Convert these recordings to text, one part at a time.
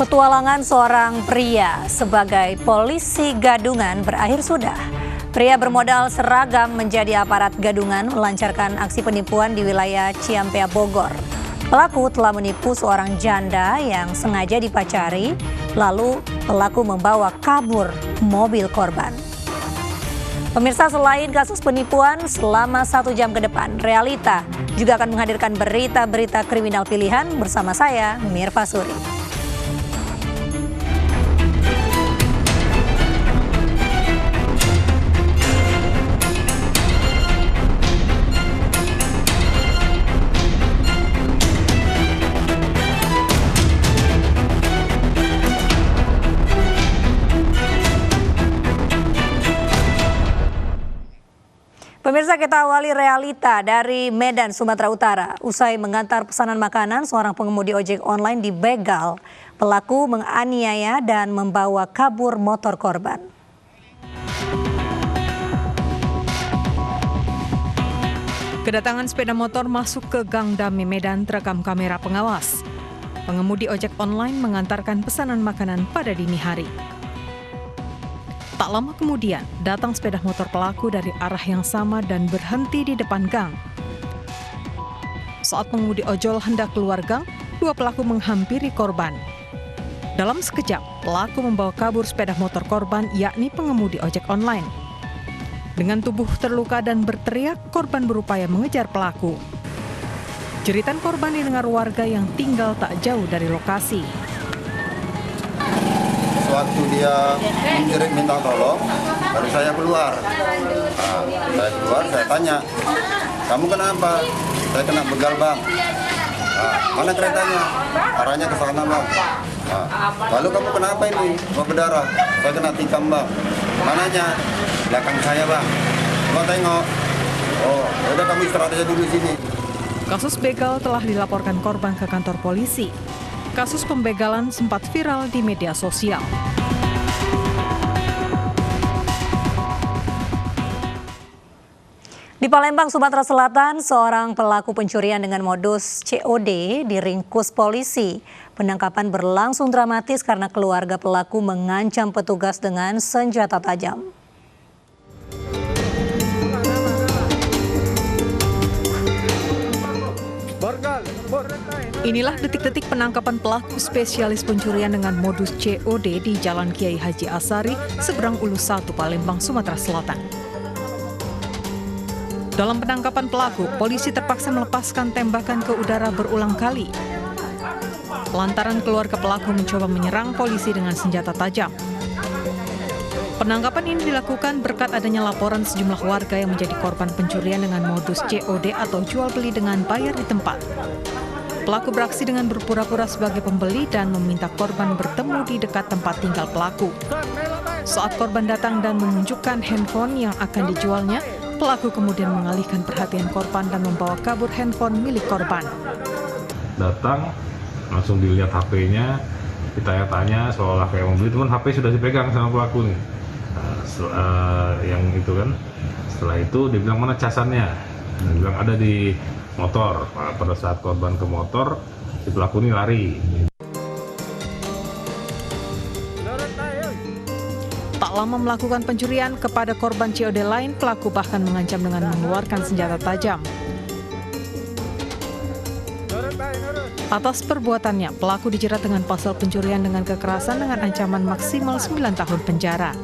Petualangan seorang pria sebagai polisi gadungan berakhir sudah. Pria bermodal seragam menjadi aparat gadungan melancarkan aksi penipuan di wilayah Ciampea, Bogor. Pelaku telah menipu seorang janda yang sengaja dipacari, lalu pelaku membawa kabur mobil korban. Pemirsa, selain kasus penipuan selama 1 jam ke depan, Realita juga akan menghadirkan berita-berita kriminal pilihan bersama saya, Mirva Suri. Pemirsa, kita awali Realita dari Medan, Sumatera Utara. Usai mengantar pesanan makanan, seorang pengemudi ojek online dibegal. Pelaku menganiaya dan membawa kabur motor korban. Kedatangan sepeda motor masuk ke Gang Dami Medan terekam kamera pengawas. Pengemudi ojek online mengantarkan pesanan makanan pada dini hari. Tak lama kemudian, datang sepeda motor pelaku dari arah yang sama dan berhenti di depan gang. Saat pengemudi ojol hendak keluar gang, 2 pelaku menghampiri korban. Dalam sekejap, pelaku membawa kabur sepeda motor korban, yakni pengemudi ojek online. Dengan tubuh terluka dan berteriak, korban berupaya mengejar pelaku. Jeritan korban didengar warga yang tinggal tak jauh dari lokasi. Waktu dia menjerit minta tolong, baru saya keluar. Saya keluar, saya tanya, kamu kenapa? Saya kena begal, Bang. Mana keretanya? Arahnya ke sana, Bang. Lalu kamu kenapa ini? Mau berdarah? Saya kena tikam, Bang. Mananya? Belakang saya, Bang. Coba tengok. Oh, udah kamu istirahat aja dulu di sini. Kasus begal telah dilaporkan korban ke kantor polisi. Kasus pembegalan sempat viral di media sosial. Di Palembang, Sumatera Selatan, seorang pelaku pencurian dengan modus COD diringkus polisi. Penangkapan berlangsung dramatis karena keluarga pelaku mengancam petugas dengan senjata tajam. Inilah detik-detik penangkapan pelaku spesialis pencurian dengan modus COD di Jalan Kiai Haji Asari, seberang Ulu 1, Palembang, Sumatera Selatan. Dalam penangkapan pelaku, polisi terpaksa melepaskan tembakan ke udara berulang kali. Lantaran keluarga pelaku mencoba menyerang polisi dengan senjata tajam. Penangkapan ini dilakukan berkat adanya laporan sejumlah warga yang menjadi korban pencurian dengan modus COD atau jual beli dengan bayar di tempat. Pelaku beraksi dengan berpura-pura sebagai pembeli dan meminta korban bertemu di dekat tempat tinggal pelaku. Saat korban datang dan menunjukkan handphone yang akan dijualnya, pelaku kemudian mengalihkan perhatian korban dan membawa kabur handphone milik korban. Datang, langsung dilihat HP-nya, ditanya-tanya seolah kayak membeli, teman HP sudah dipegang sama pelaku nih. Yang itu kan, setelah itu dia bilang mana casannya, dia bilang ada di motor. Pada saat korban ke motor, si pelaku ini lari. Tak lama melakukan pencurian kepada korban COD lain, pelaku bahkan mengancam dengan mengeluarkan senjata tajam. Atas perbuatannya, pelaku dijerat dengan pasal pencurian dengan kekerasan dengan ancaman maksimal 9 tahun penjara.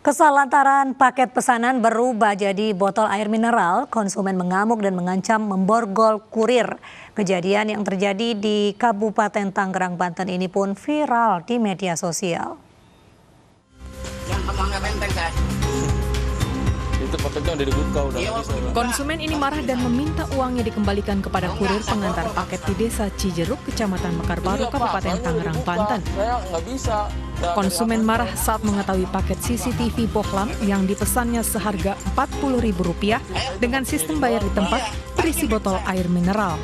Kesal lantaran paket pesanan berubah jadi botol air mineral, konsumen mengamuk dan mengancam memborgol kurir. Kejadian yang terjadi di Kabupaten Tangerang, Banten ini pun viral di media sosial. Konsumen ini marah dan meminta uangnya dikembalikan kepada kurir pengantar paket di Desa Cijeruk, Kecamatan Mekarbaru, Kabupaten Tangerang, Banten. Konsumen marah saat mengetahui paket CCTV bohlam yang dipesannya seharga Rp40.000 dengan sistem bayar di tempat berisi botol air mineral.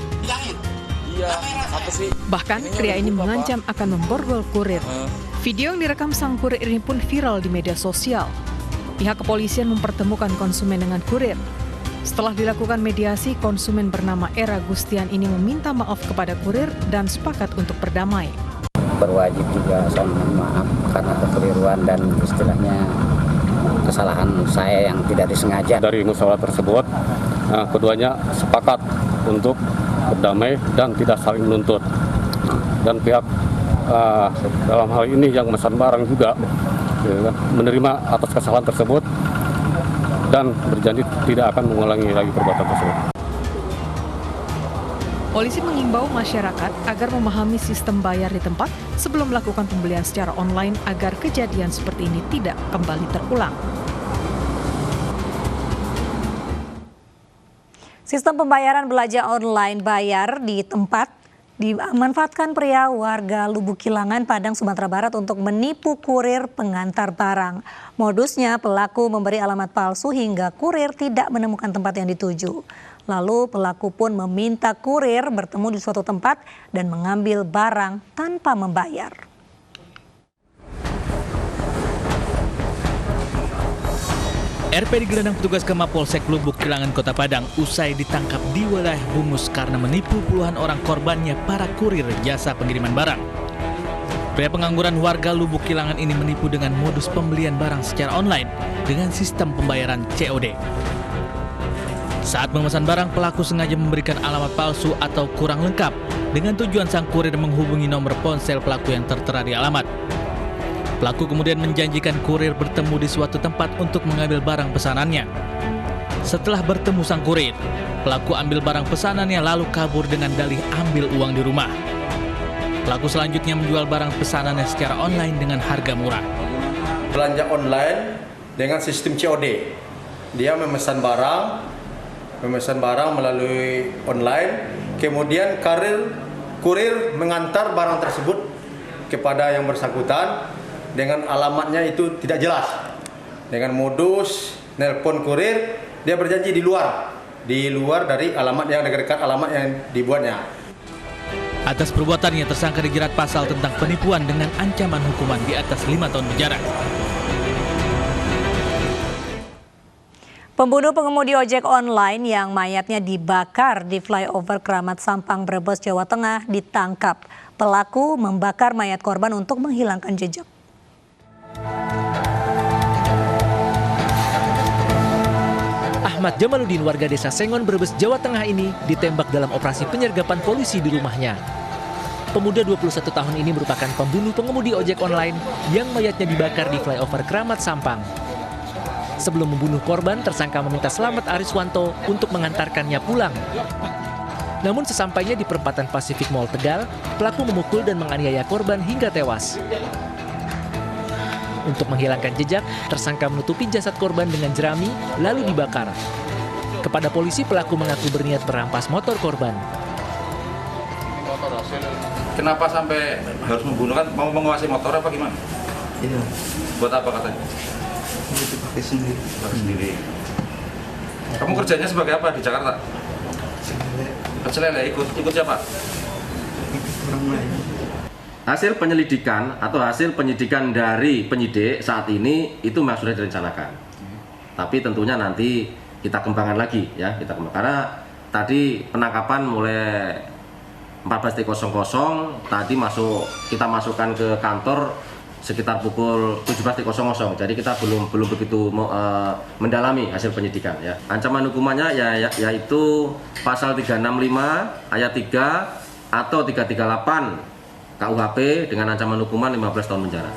Bahkan pria ini mengancam akan memborgol kurir. Video yang direkam sang kurir ini pun viral di media sosial. Pihak kepolisian mempertemukan konsumen dengan kurir. Setelah dilakukan mediasi, konsumen bernama Era Gustian ini meminta maaf kepada kurir dan sepakat untuk berdamai. Berwajib juga saya mohon maaf karena kekeliruan dan istilahnya kesalahan saya yang tidak disengaja. Dari musyawarah tersebut, keduanya sepakat untuk berdamai dan tidak saling menuntut. Dan pihak dalam hal ini yang memesan barang juga menerima atas kesalahan tersebut dan berjanji tidak akan mengulangi lagi perbuatan tersebut. Polisi mengimbau masyarakat agar memahami sistem bayar di tempat sebelum melakukan pembelian secara online agar kejadian seperti ini tidak kembali terulang. Sistem pembayaran belanja online bayar di tempat dimanfaatkan pria warga Lubuk Kilangan, Padang, Sumatera Barat untuk menipu kurir pengantar barang. Modusnya, pelaku memberi alamat palsu hingga kurir tidak menemukan tempat yang dituju. Lalu pelaku pun meminta kurir bertemu di suatu tempat dan mengambil barang tanpa membayar. RP digelandang petugas ke Mapolsek Lubuk Kilangan, Kota Padang usai ditangkap di wilayah Bungus karena menipu puluhan orang korbannya para kurir jasa pengiriman barang. Pria pengangguran warga Lubuk Kilangan ini menipu dengan modus pembelian barang secara online dengan sistem pembayaran COD. Saat memesan barang, pelaku sengaja memberikan alamat palsu atau kurang lengkap dengan tujuan sang kurir menghubungi nomor ponsel pelaku yang tertera di alamat. Pelaku kemudian menjanjikan kurir bertemu di suatu tempat untuk mengambil barang pesanannya. Setelah bertemu sang kurir, pelaku ambil barang pesanannya lalu kabur dengan dalih ambil uang di rumah. Pelaku selanjutnya menjual barang pesanannya secara online dengan harga murah. Belanja online dengan sistem COD. Dia memesan barang melalui online, kemudian kurir mengantar barang tersebut kepada yang bersangkutan dengan alamatnya itu tidak jelas. Dengan modus nelpon kurir, dia berjanji di luar dari alamat yang dekat alamat yang dibuatnya. Atas perbuatannya, tersangka dijerat pasal tentang penipuan dengan ancaman hukuman di atas 5 tahun penjara. Pembunuh pengemudi ojek online yang mayatnya dibakar di flyover Keramat Sampang, Brebes, Jawa Tengah ditangkap. Pelaku membakar mayat korban untuk menghilangkan jejak. Ahmad Jamaludin, warga desa Sengon, Brebes, Jawa Tengah ini ditembak dalam operasi penyergapan polisi di rumahnya. Pemuda 21 tahun ini merupakan pembunuh pengemudi ojek online yang mayatnya dibakar di flyover Keramat Sampang. Sebelum membunuh korban, tersangka meminta Slamet Ariswanto untuk mengantarkannya pulang. Namun sesampainya di perempatan Pacific Mall Tegal, pelaku memukul dan menganiaya korban hingga tewas. Untuk menghilangkan jejak, tersangka menutupi jasad korban dengan jerami lalu dibakar. Kepada polisi, pelaku mengaku berniat merampas motor korban. Kenapa sampai harus membunuh? Kan mau menguasai motor apa gimana? Iya. Buat apa katanya? Itu pakai sendiri. Pakai sendiri. Kamu kerjanya sebagai apa di Jakarta? Pecel lele. Ikut siapa? Orang lain. Hasil penyelidikan atau hasil penyidikan dari penyidik saat ini itu memang sudah direncanakan. Tapi tentunya nanti kita kembangkan lagi ya, karena tadi penangkapan mulai 14.00 tadi kita masukkan ke kantor sekitar pukul 17.00. Jadi kita belum begitu mendalami hasil penyidikan ya. Ancaman hukumannya yaitu pasal 365 ayat 3 atau 338 KUHP dengan ancaman hukuman 15 tahun penjara.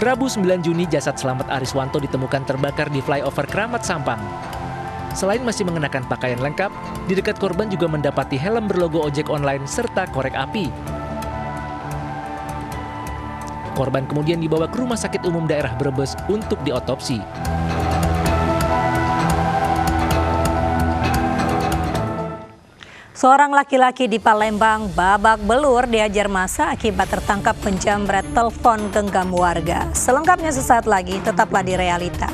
Rabu 9 Juni, jasad Slamet Ariswanto ditemukan terbakar di flyover Keramat Sampang. Selain masih mengenakan pakaian lengkap, di dekat korban juga mendapati helm berlogo ojek online serta korek api. Korban kemudian dibawa ke Rumah Sakit Umum Daerah Brebes untuk diotopsi. Seorang laki-laki di Palembang babak belur diajar massa akibat tertangkap penjamret telepon genggam warga. Selengkapnya sesaat lagi, tetaplah di Realita.